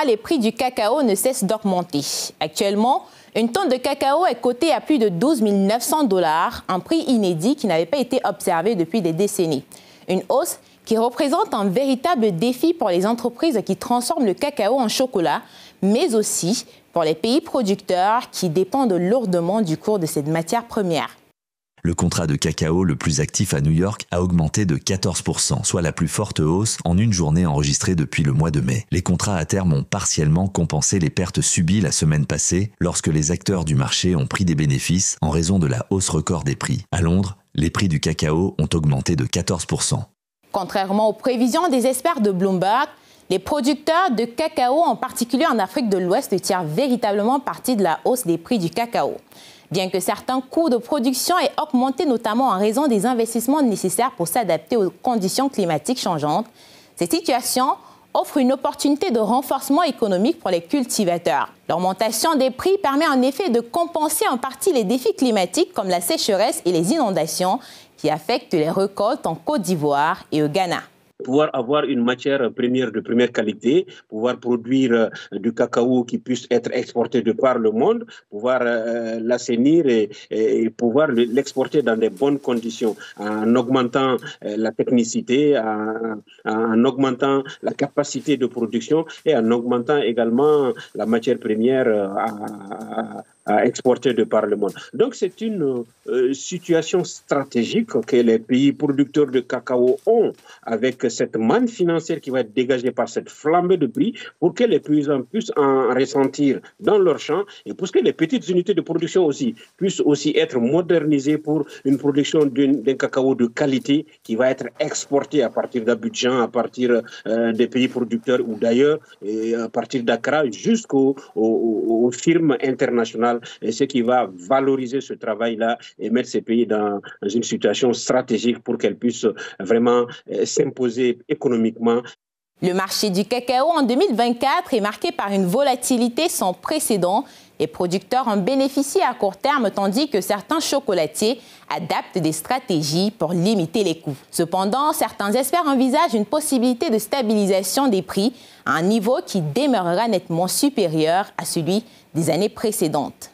Les prix du cacao ne cessent d'augmenter. Actuellement, une tonne de cacao est cotée à plus de 12 900 $, un prix inédit qui n'avait pas été observé depuis des décennies. Une hausse qui représente un véritable défi pour les entreprises qui transforment le cacao en chocolat, mais aussi pour les pays producteurs qui dépendent lourdement du cours de cette matière première. Le contrat de cacao le plus actif à New York a augmenté de 14%, soit la plus forte hausse en une journée enregistrée depuis le mois de mai. Les contrats à terme ont partiellement compensé les pertes subies la semaine passée lorsque les acteurs du marché ont pris des bénéfices en raison de la hausse record des prix. À Londres, les prix du cacao ont augmenté de 14%. Contrairement aux prévisions des experts de Bloomberg, les producteurs de cacao, en particulier en Afrique de l'Ouest, tirent véritablement parti de la hausse des prix du cacao. Bien que certains coûts de production aient augmenté, notamment en raison des investissements nécessaires pour s'adapter aux conditions climatiques changeantes, cette situation offre une opportunité de renforcement économique pour les cultivateurs. L'augmentation des prix permet en effet de compenser en partie les défis climatiques comme la sécheresse et les inondations qui affectent les récoltes en Côte d'Ivoire et au Ghana. Pouvoir avoir une matière première de première qualité, pouvoir produire du cacao qui puisse être exporté de par le monde, pouvoir l'assainir et pouvoir l'exporter dans des bonnes conditions, en augmentant la technicité, en augmentant la capacité de production et en augmentant également la matière première à exporter de par le monde. Donc c'est une situation stratégique que les pays producteurs de cacao ont avec cette manne financière qui va être dégagée par cette flambée de prix pour que les paysans puissent en ressentir dans leurs champs et pour que les petites unités de production aussi puissent aussi être modernisées pour une production d'un cacao de qualité qui va être exporté à partir d'Abidjan, à partir des pays producteurs ou d'ailleurs, à partir d'Accra jusqu'aux firmes internationales, et ce qui va valoriser ce travail-là et mettre ces pays dans une situation stratégique pour qu'elles puissent vraiment s'imposer économiquement. Le marché du cacao en 2024 est marqué par une volatilité sans précédent. Les producteurs en bénéficient à court terme, tandis que certains chocolatiers adaptent des stratégies pour limiter les coûts. Cependant, certains experts envisagent une possibilité de stabilisation des prix à un niveau qui demeurera nettement supérieur à celui des années précédentes.